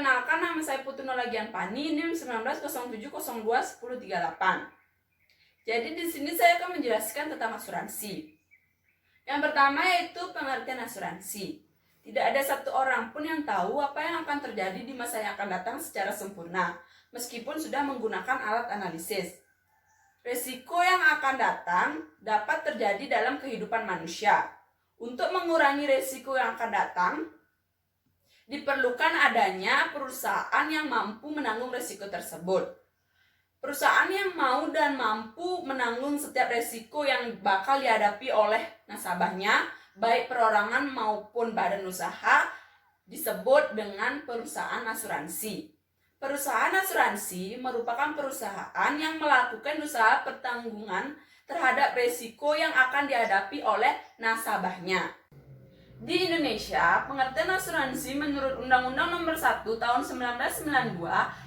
Perkenalkan, nama saya Putu Nolagian Pani, NIM 1907021038. Jadi di sini saya akan menjelaskan tentang asuransi. Yang pertama yaitu pengertian asuransi. Tidak ada satu orang pun yang tahu apa yang akan terjadi di masa yang akan datang secara sempurna, meskipun sudah menggunakan alat analisis. Risiko yang akan datang dapat terjadi dalam kehidupan manusia. Untuk mengurangi risiko yang akan datang, diperlukan adanya perusahaan yang mampu menanggung risiko tersebut. Perusahaan yang mau dan mampu menanggung setiap risiko yang bakal dihadapi oleh nasabahnya, baik perorangan maupun badan usaha, disebut dengan perusahaan asuransi. Perusahaan asuransi merupakan perusahaan yang melakukan usaha pertanggungan terhadap risiko yang akan dihadapi oleh nasabahnya. Di Indonesia, pengertian asuransi menurut Undang-Undang Nomor 1 Tahun 1992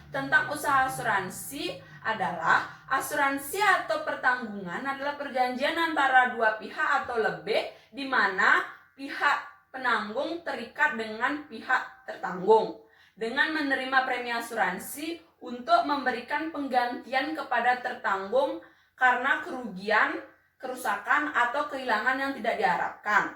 tentang usaha asuransi adalah asuransi atau pertanggungan adalah perjanjian antara dua pihak atau lebih di mana pihak penanggung terikat dengan pihak tertanggung dengan menerima premi asuransi untuk memberikan penggantian kepada tertanggung karena kerugian, kerusakan atau kehilangan yang tidak diharapkan,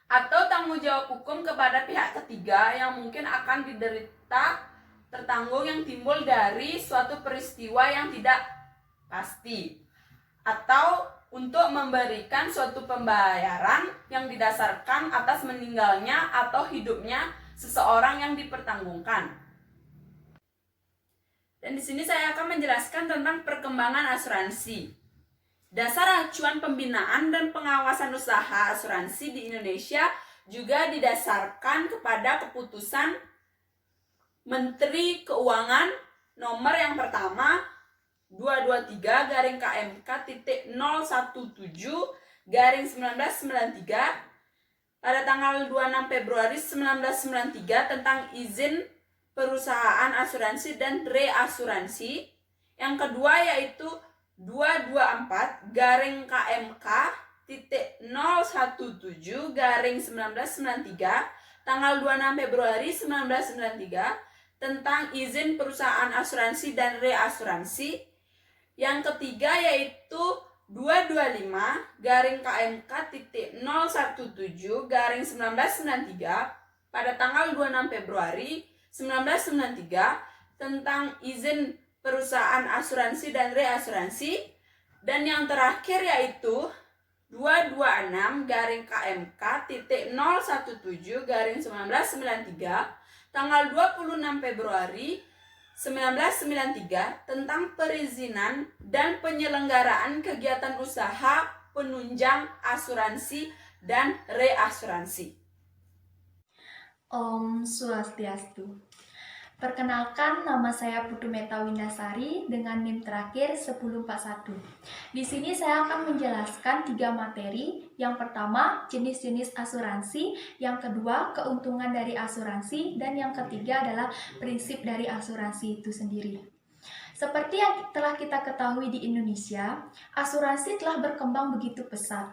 atau tanggung jawab hukum kepada pihak ketiga yang mungkin akan diderita tertanggung yang timbul dari suatu peristiwa yang tidak pasti, atau untuk memberikan suatu pembayaran yang didasarkan atas meninggalnya atau hidupnya seseorang yang dipertanggungkan. Dan di sini saya akan menjelaskan tentang perkembangan asuransi. Dasar acuan pembinaan dan pengawasan usaha asuransi di Indonesia juga didasarkan kepada keputusan Menteri Keuangan nomor yang pertama 223/KMK.017/1993 pada tanggal 26 Februari 1993 tentang izin perusahaan asuransi dan reasuransi. Yang kedua yaitu 224/KMK.017/1993 tanggal 26 Februari 1993 tentang izin perusahaan asuransi dan reasuransi. Yang ketiga yaitu 225/KMK.017/1993 pada tanggal 26 Februari 1993 tentang izin perusahaan asuransi dan reasuransi. Dan yang terakhir yaitu 226/KMK.017/1993 tanggal 26 Februari 1993 tentang perizinan dan penyelenggaraan kegiatan usaha penunjang asuransi dan reasuransi. Om Swastiastu. Perkenalkan, nama saya Putu Meta Windasari dengan NIM terakhir 1041. Di sini saya akan menjelaskan 3 materi. Yang pertama, jenis-jenis asuransi, yang kedua, keuntungan dari asuransi, dan yang ketiga adalah prinsip dari asuransi itu sendiri. Seperti yang telah kita ketahui di Indonesia, asuransi telah berkembang begitu pesat.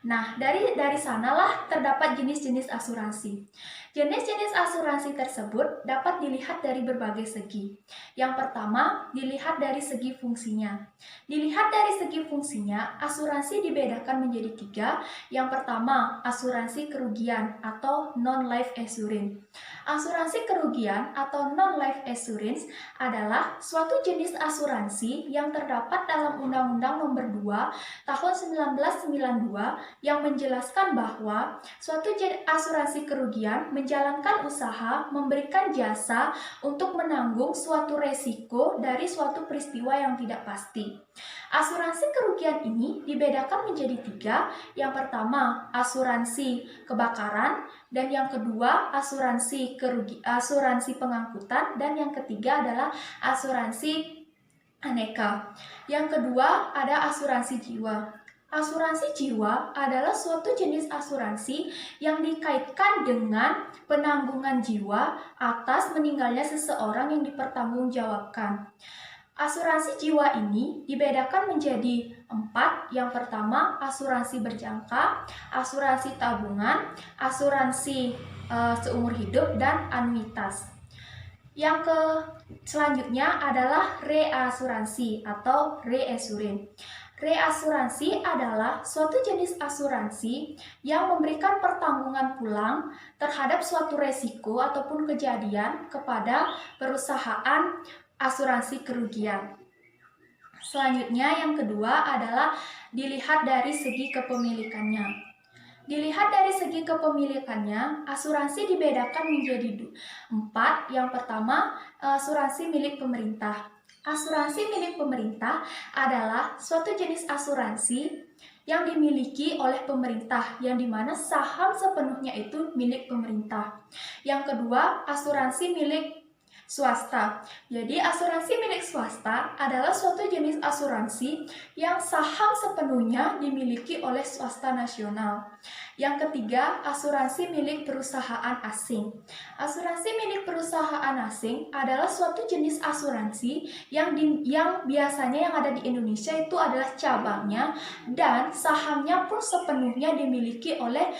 Nah, dari sanalah terdapat jenis-jenis asuransi. Jenis-jenis asuransi tersebut dapat dilihat dari berbagai segi. Yang pertama, dilihat dari segi fungsinya. Dilihat dari segi fungsinya, asuransi dibedakan menjadi 3. Yang pertama, asuransi kerugian atau non-life assurance. Asuransi kerugian atau non-life assurance adalah suatu jenis asuransi yang terdapat dalam Undang-Undang Nomor 2 Tahun 1992 yang menjelaskan bahwa suatu asuransi kerugian menjalankan usaha memberikan jasa untuk menanggung suatu resiko dari suatu peristiwa yang tidak pasti. Asuransi kerugian ini dibedakan menjadi 3. Yang pertama, asuransi kebakaran, dan yang kedua, asuransi pengangkutan, dan yang ketiga adalah asuransi aneka. Yang kedua, ada asuransi jiwa. Asuransi jiwa adalah suatu jenis asuransi yang dikaitkan dengan penanggungan jiwa atas meninggalnya seseorang yang dipertanggungjawabkan. Asuransi jiwa ini dibedakan menjadi 4. Yang pertama, asuransi berjangka, asuransi tabungan, asuransi seumur hidup, dan anuitas. Yang selanjutnya adalah reasuransi atau reassurance. Reasuransi adalah suatu jenis asuransi yang memberikan pertanggungan pulang terhadap suatu resiko ataupun kejadian kepada perusahaan asuransi kerugian. Selanjutnya yang kedua adalah dilihat dari segi kepemilikannya. Dilihat dari segi kepemilikannya, asuransi dibedakan menjadi 4. Yang pertama, asuransi milik pemerintah. Asuransi milik pemerintah adalah suatu jenis asuransi yang dimiliki oleh pemerintah, yang dimana saham sepenuhnya itu milik pemerintah. Yang kedua, asuransi milik swasta. Jadi asuransi milik swasta adalah suatu jenis asuransi yang saham sepenuhnya dimiliki oleh swasta nasional. Yang ketiga, asuransi milik perusahaan asing. Asuransi milik perusahaan asing adalah suatu jenis asuransi yang biasanya yang ada di Indonesia itu adalah cabangnya dan sahamnya pun sepenuhnya dimiliki oleh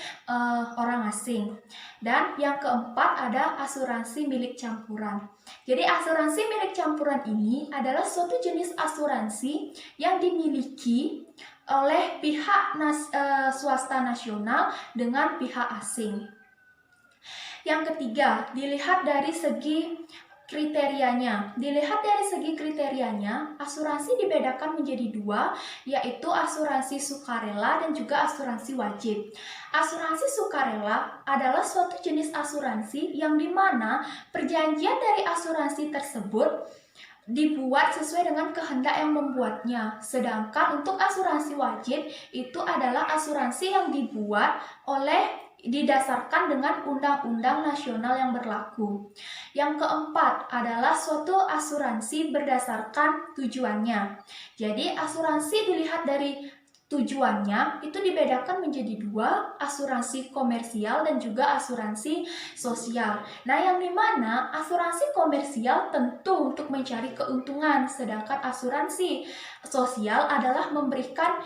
orang asing. Dan yang keempat ada asuransi milik campuran. Jadi asuransi milik campuran ini adalah suatu jenis asuransi yang dimiliki oleh pihak swasta nasional dengan pihak asing. Yang ketiga, dilihat dari segi kriterianya. Dilihat dari segi kriterianya, asuransi dibedakan menjadi 2, yaitu asuransi sukarela dan juga asuransi wajib. Asuransi sukarela adalah suatu jenis asuransi yang dimana perjanjian dari asuransi tersebut dibuat sesuai dengan kehendak yang membuatnya. Sedangkan untuk asuransi wajib itu adalah asuransi yang dibuat didasarkan dengan undang-undang nasional yang berlaku. Yang keempat adalah suatu asuransi berdasarkan tujuannya. Jadi asuransi dilihat dari tujuannya itu dibedakan menjadi 2, asuransi komersial dan juga asuransi sosial. Nah, yang dimana asuransi komersial tentu untuk mencari keuntungan, sedangkan asuransi sosial adalah memberikan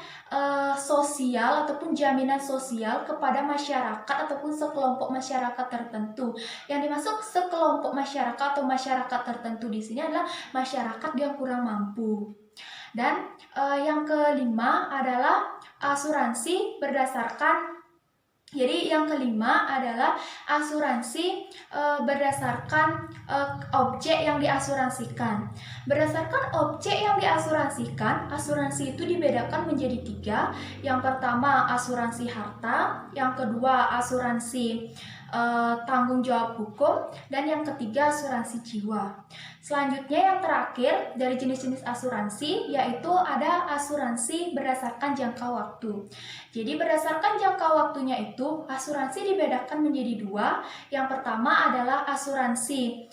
sosial ataupun jaminan sosial kepada masyarakat ataupun sekelompok masyarakat tertentu. Yang dimaksud sekelompok masyarakat atau masyarakat tertentu di sini adalah masyarakat yang kurang mampu. Dan yang kelima adalah asuransi berdasarkan. Jadi yang kelima adalah asuransi berdasarkan objek yang diasuransikan. Berdasarkan objek yang diasuransikan, asuransi itu dibedakan menjadi 3. Yang pertama asuransi harta, yang kedua asuransi tanggung jawab hukum, dan yang ketiga asuransi jiwa. Selanjutnya yang terakhir dari jenis-jenis asuransi yaitu ada asuransi berdasarkan jangka waktu. Jadi berdasarkan jangka waktunya itu asuransi dibedakan menjadi 2. Yang pertama adalah asuransi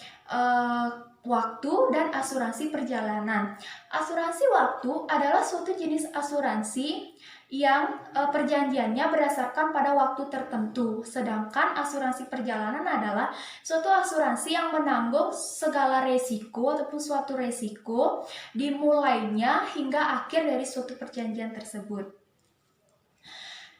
waktu dan asuransi perjalanan. Asuransi waktu adalah suatu jenis asuransi yang perjanjiannya berdasarkan pada waktu tertentu. Sedangkan asuransi perjalanan adalah suatu asuransi yang menanggung segala resiko ataupun suatu resiko dimulainya hingga akhir dari suatu perjanjian tersebut.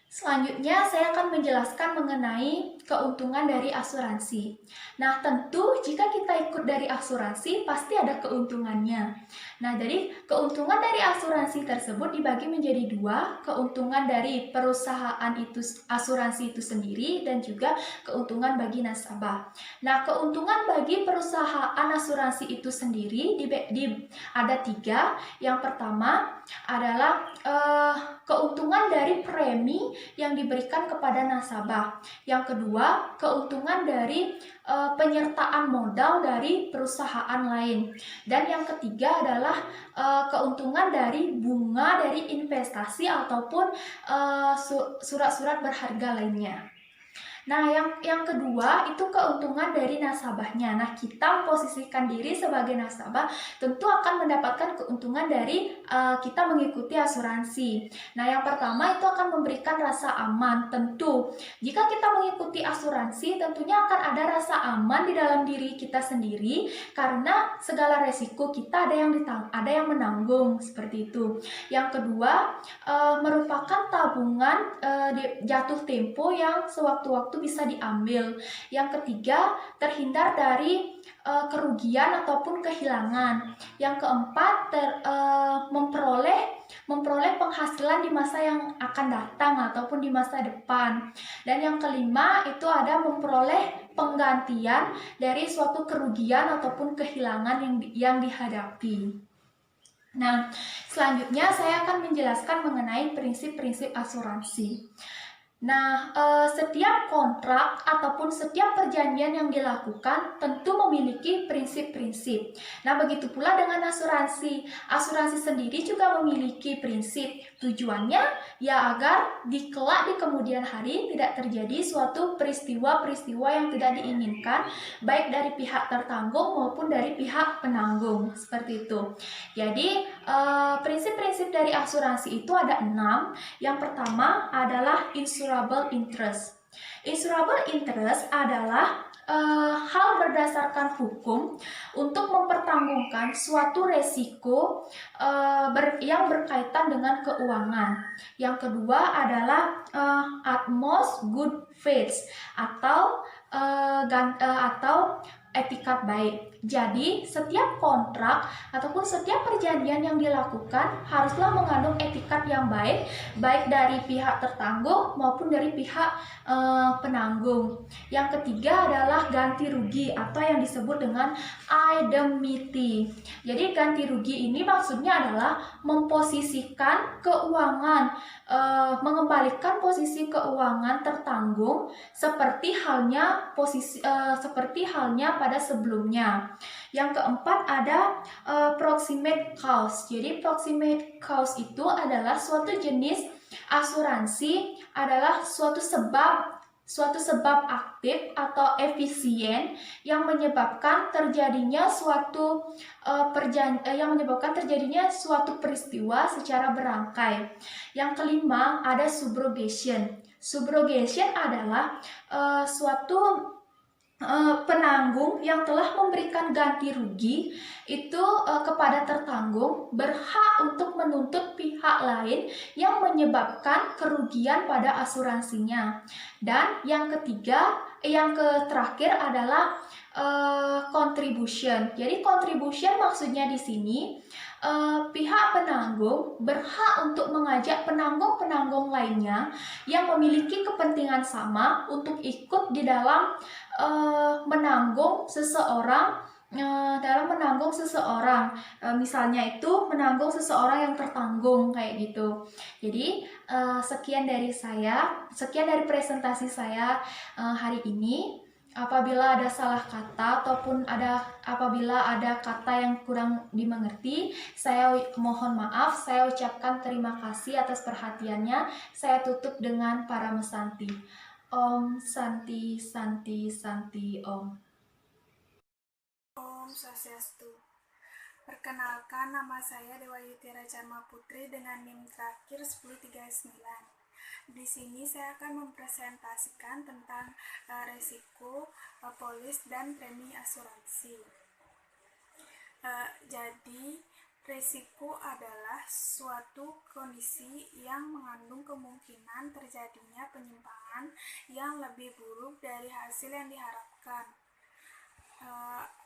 Selanjutnya saya akan menjelaskan mengenai keuntungan dari asuransi. Nah, tentu jika kita ikut dari asuransi pasti ada keuntungannya. Nah, jadi keuntungan dari asuransi tersebut dibagi menjadi 2, keuntungan dari perusahaan itu asuransi itu sendiri dan juga keuntungan bagi nasabah. Nah, keuntungan bagi perusahaan asuransi itu sendiri ada 3. Yang pertama adalah keuntungan dari premi yang diberikan kepada nasabah. Yang kedua, keuntungan dari penyertaan modal dari perusahaan lain. Dan yang ketiga adalah keuntungan dari bunga dari investasi ataupun surat-surat berharga lainnya. Nah, yang kedua itu keuntungan dari nasabahnya. Nah, kita memposisikan diri sebagai nasabah tentu akan mendapatkan keuntungan dari kita mengikuti asuransi. Nah, yang pertama itu akan memberikan rasa aman. Tentu, jika kita mengikuti asuransi, tentunya akan ada rasa aman di dalam diri kita sendiri karena segala resiko kita ada yang menanggung seperti itu. Yang kedua, merupakan tabungan jatuh tempo yang sewaktu-waktu bisa diambil. Yang ketiga, terhindar dari kerugian ataupun kehilangan. Yang keempat, memperoleh penghasilan di masa yang akan datang ataupun di masa depan. Dan yang kelima itu ada memperoleh penggantian dari suatu kerugian ataupun kehilangan yang dihadapi. Nah, selanjutnya saya akan menjelaskan mengenai prinsip-prinsip asuransi. Nah, setiap kontrak ataupun setiap perjanjian yang dilakukan tentu memiliki prinsip-prinsip. Nah, begitu pula dengan asuransi. Asuransi sendiri juga memiliki prinsip. Tujuannya ya agar kelak di kemudian hari tidak terjadi suatu peristiwa-peristiwa yang tidak diinginkan, baik dari pihak tertanggung maupun dari pihak penanggung. Seperti itu. Jadi, prinsip-prinsip dari asuransi itu ada 6. Yang pertama adalah insurable interest. Insurable interest adalah hal berdasarkan hukum untuk mempertanggungan suatu resiko yang berkaitan dengan keuangan. Yang kedua adalah utmost good faith atau etikat baik. Jadi, setiap kontrak ataupun setiap perjanjian yang dilakukan haruslah mengandung etikat yang baik dari pihak tertanggung maupun dari pihak penanggung. Yang ketiga adalah ganti rugi atau yang disebut dengan indemnity. Jadi, ganti rugi ini maksudnya adalah memposisikan keuangan, mengembalikan posisi keuangan tertanggung seperti halnya pada sebelumnya. Yang keempat ada proximate cause. Jadi proximate cause itu adalah suatu jenis asuransi, adalah suatu sebab aktif atau efisien yang menyebabkan terjadinya suatu peristiwa secara berangkai. Yang kelima ada subrogation. Subrogation adalah suatu penanggung yang telah memberikan ganti rugi itu kepada tertanggung berhak untuk menuntut pihak lain yang menyebabkan kerugian pada asuransinya. Dan yang terakhir adalah contribution. Jadi contribution maksudnya di sini pihak penanggung berhak untuk mengajak penanggung-penanggung lainnya yang memiliki kepentingan sama untuk ikut di dalam menanggung seseorang. Misalnya itu menanggung seseorang yang tertanggung kayak gitu. Jadi sekian dari presentasi saya hari ini. Apabila ada salah kata ataupun apabila ada kata yang kurang dimengerti, saya mohon maaf. Saya ucapkan terima kasih atas perhatiannya. Saya tutup dengan Parama Santi. Om Santi Santi Santi Om. Om Swastiastu. Perkenalkan, nama saya Dewa Yutira Charma Putri dengan NIM terakhir 1039. Di sini saya akan mempresentasikan tentang resiko, polis, dan premi asuransi. Jadi, resiko adalah suatu kondisi yang mengandung kemungkinan terjadinya penyimpangan yang lebih buruk dari hasil yang diharapkan.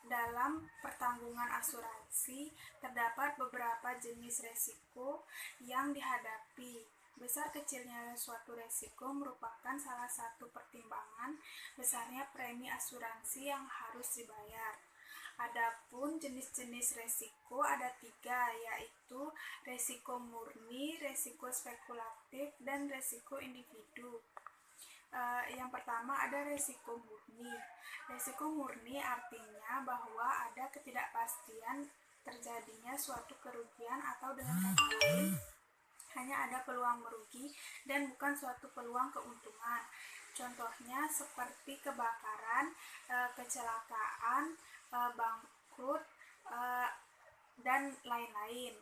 Dalam pertanggungan asuransi terdapat beberapa jenis resiko yang dihadapi. Besar kecilnya suatu resiko merupakan salah satu pertimbangan besarnya premi asuransi yang harus dibayar. Adapun jenis-jenis resiko ada 3, yaitu resiko murni, resiko spekulatif, dan resiko individu. Yang pertama ada resiko murni. Resiko murni artinya bahwa ada ketidakpastian terjadinya suatu kerugian atau dengan kata lain hanya ada peluang merugi dan bukan suatu peluang keuntungan. Contohnya seperti kebakaran, kecelakaan, bangkrut, dan lain-lain.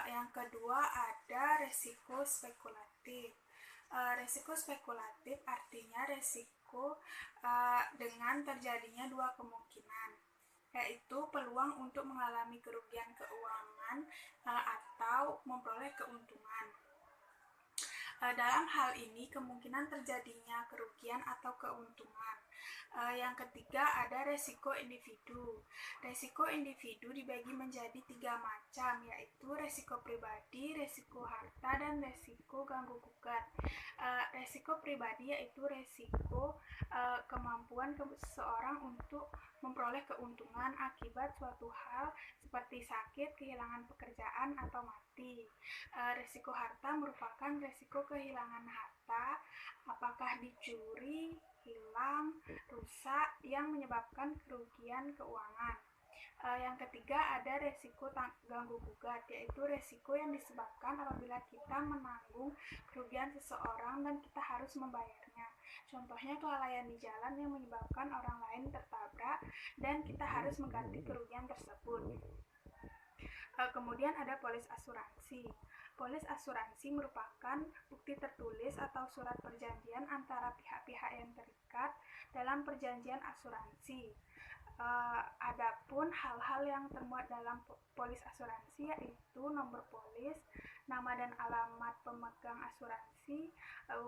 Yang kedua ada resiko spekulatif. Resiko spekulatif artinya resiko dengan terjadinya 2 kemungkinan, yaitu peluang untuk mengalami kerugian keuangan atau memperoleh keuntungan. Dalam hal ini kemungkinan terjadinya kerugian atau keuntungan Yang ketiga ada resiko individu. Resiko individu dibagi menjadi 3 macam, yaitu resiko pribadi, resiko harta, dan resiko ganggu gugat. Resiko pribadi yaitu resiko kemampuan seseorang untuk memperoleh keuntungan akibat suatu hal seperti sakit, kehilangan pekerjaan, atau mati. Resiko harta merupakan resiko kehilangan harta, apakah dicuri, hilang, rusak, yang menyebabkan kerugian keuangan. Yang ketiga ada resiko ganggu gugat, yaitu resiko yang disebabkan apabila kita menanggung kerugian seseorang dan kita harus membayarnya. Contohnya kelalaian di jalan yang menyebabkan orang lain tertabrak dan kita harus mengganti kerugian tersebut. Kemudian ada polis asuransi. Polis asuransi merupakan bukti tertulis atau surat perjanjian antara pihak-pihak yang terikat dalam perjanjian asuransi. Adapun hal-hal yang termuat dalam polis asuransi yaitu nomor polis, nama dan alamat pemegang asuransi,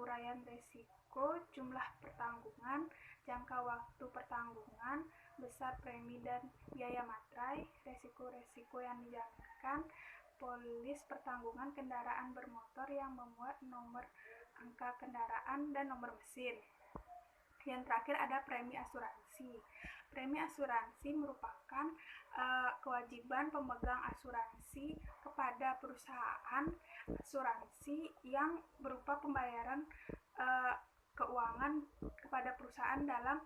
uraian risiko, jumlah pertanggungan, jangka waktu pertanggungan, besar premi dan biaya materai, resiko-resiko yang dijaminkan, polis pertanggungan kendaraan bermotor yang memuat nomor angka kendaraan dan nomor mesin. Yang terakhir ada premi asuransi. Premi asuransi merupakan kewajiban pemegang asuransi kepada perusahaan asuransi yang berupa pembayaran keuangan kepada perusahaan dalam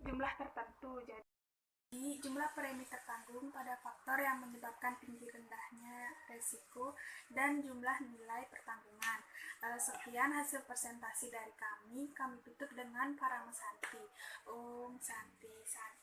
jumlah tertentu. Jadi jumlah premi tertanggung pada faktor yang menyebabkan tinggi rendahnya resiko dan jumlah nilai pertanggungan. Sekian hasil presentasi dari kami tutup dengan Paramasanti. Om Santi Santi.